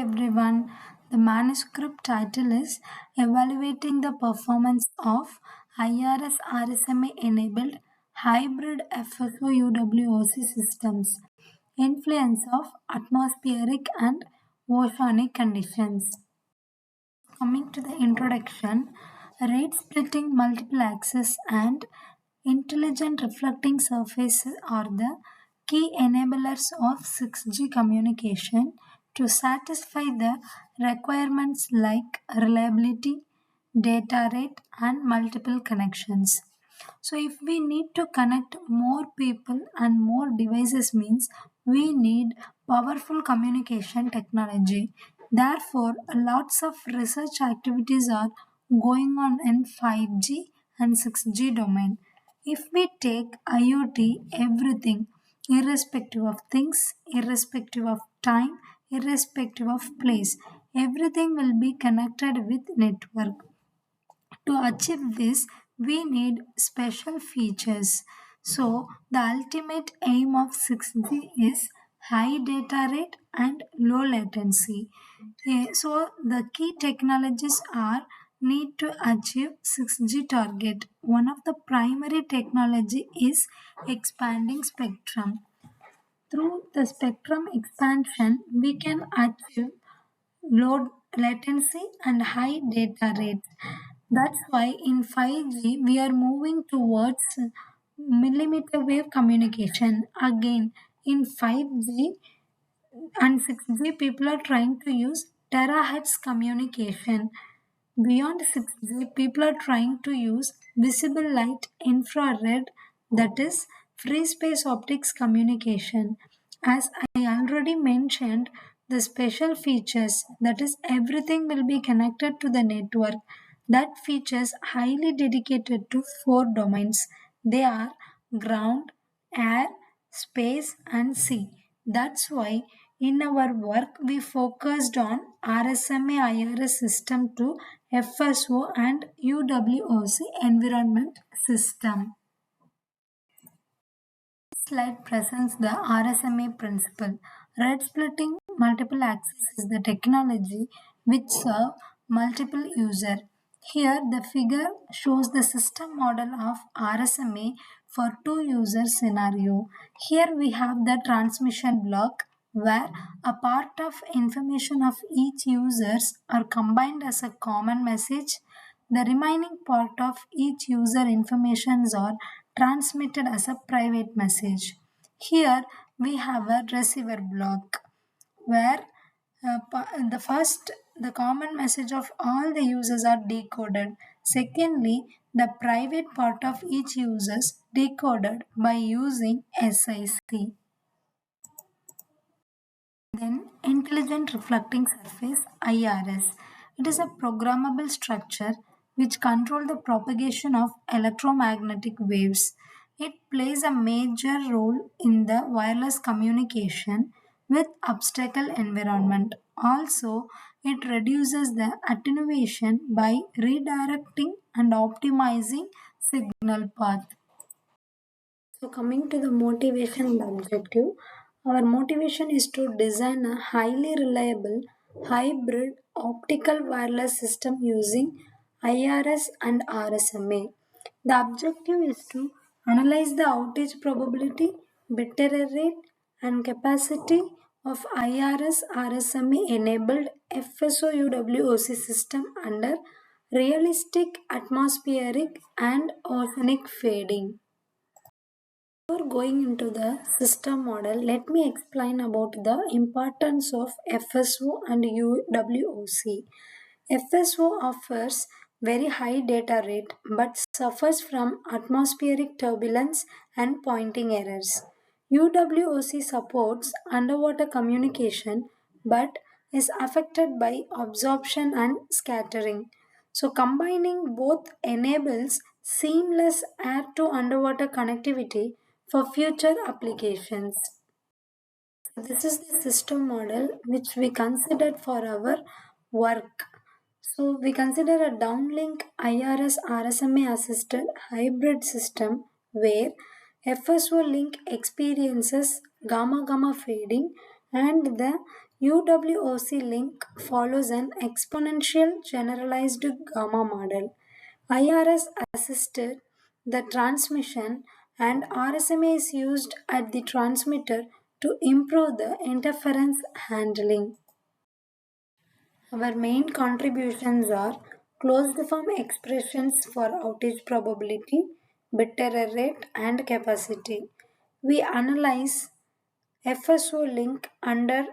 everyone. The manuscript title is Evaluating the Performance of IRS RSMA enabled hybrid FSO UWOC systems. Influence of atmospheric and oceanic conditions. Coming to the introduction, rate splitting multiple axis and intelligent reflecting surfaces are the key enablers of 6G communication to satisfy the requirements like reliability, data rate, and multiple connections. So, if we need to connect more people and more devices, means we need powerful communication technology. Therefore, lots of research activities are going on in 5G and 6G domain. If we take IoT, everything, irrespective of things, irrespective of time, irrespective of place, everything will be connected with network. To achieve this, we need special features. So, the ultimate aim of 6G is high data rate and low latency. So, the key technologies are need to achieve 6G target. One of the primary technology is expanding spectrum. Through the spectrum expansion, we can achieve low latency and high data rates. That's why in 5G we are moving towards millimeter wave communication. Again, in 5G and 6G, people are trying to use terahertz communication. Beyond 6G, people are trying to use visible light infrared, that is, free space optics communication. As I already mentioned, the special features, that is, everything will be connected to the network. That features highly dedicated to four domains. They are ground, air, space, and sea. That's why in our work we focused on RSMA IRS system to FSO and UWOC environment system. This slide presents the RSMA principle. Red splitting multiple axis is the technology which serve multiple user. Here the figure shows the system model of RSMA for two user scenario. Here we have the transmission block where a part of information of each users are combined as a common message. The remaining part of each user informations are transmitted as a private message. Here we have a receiver block where the first the common message of all the users are decoded. Secondly, the private part of each users decoded by using SIC. Then intelligent reflecting surface IRS. It is a programmable structure which control the propagation of electromagnetic waves. It plays a major role in the wireless communication with obstacle environment. Also, it reduces the attenuation by redirecting and optimizing signal path. So, coming to the motivation and objective, our motivation is to design a highly reliable hybrid optical wireless system using IRS and RSMA. The objective is to analyze the outage probability, bit error rate, and capacity of IRS RSMA enabled FSO UWOC system under realistic atmospheric and oceanic fading. Before going into the system model, let me explain about the importance of FSO and UWOC. FSO offers very high data rate but suffers from atmospheric turbulence and pointing errors. UWOC supports underwater communication but is affected by absorption and scattering. So, combining both enables seamless air to underwater connectivity for future applications. This is the system model which we considered for our work. So, we consider a downlink IRS RSMA assisted hybrid system where FSO link experiences gamma gamma fading and the UWOC link follows an exponential generalized gamma model. IRS assisted the transmission and RSMA is used at the transmitter to improve the interference handling. Our main contributions are closed form expressions for outage probability, bit error rate, and capacity. We analyze FSO link under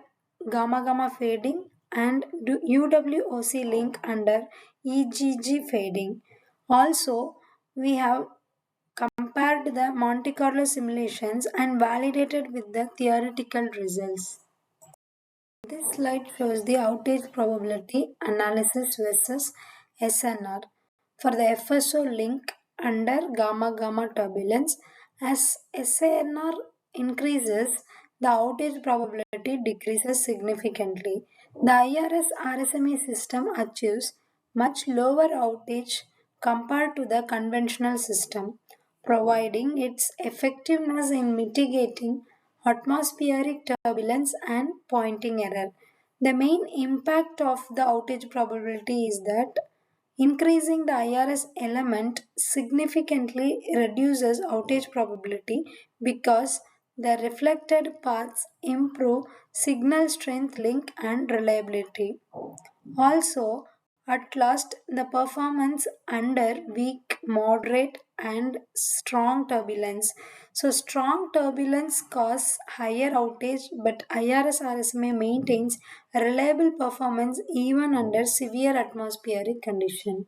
gamma gamma fading and UWOC link under EGG fading. Also, we have compared the Monte Carlo simulations and validated with the theoretical results. This slide shows the outage probability analysis versus SNR. For the FSO link under gamma gamma turbulence, as SNR increases, the outage probability decreases significantly. The IRS RSMA system achieves much lower outage compared to the conventional system, providing its effectiveness in mitigating atmospheric turbulence and pointing error. The main impact of the outage probability is that increasing the IRS element significantly reduces outage probability because the reflected paths improve signal strength link and reliability. Also, at last, the performance under weak, moderate, and strong turbulence. So, strong turbulence causes higher outage, but IRS RSMA maintains reliable performance even under severe atmospheric condition.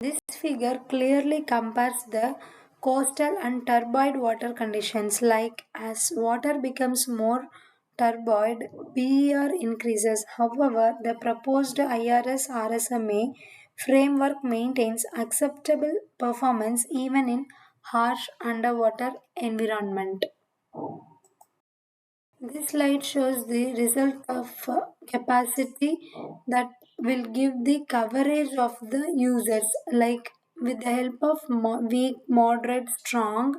This figure clearly compares the coastal and turbid water conditions. Like as water becomes more turbid, PER increases. However, the proposed IRS RSMA framework maintains acceptable performance even in harsh underwater environment. This slide shows the result of capacity that will give the coverage of the users, like with the help of weak, moderate, strong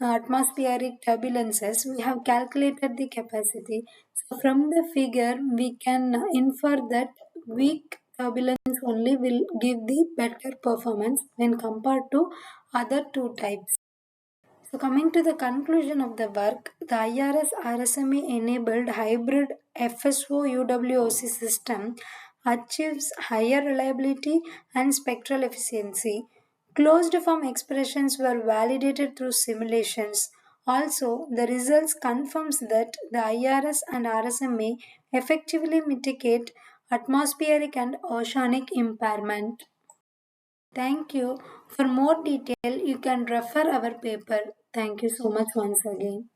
atmospheric turbulences. We have calculated the capacity. So from the figure, we can infer that weak turbulence only will give the better performance when compared to other two types. So, coming to the conclusion of the work, the IRS RSMA enabled hybrid FSO UWOC system achieves higher reliability and spectral efficiency. Closed form expressions were validated through simulations. Also, the results confirms that the IRS and RSMA effectively mitigate atmospheric and oceanic impairment. Thank you. For more detail, you can refer our paper. Thank you so much once again.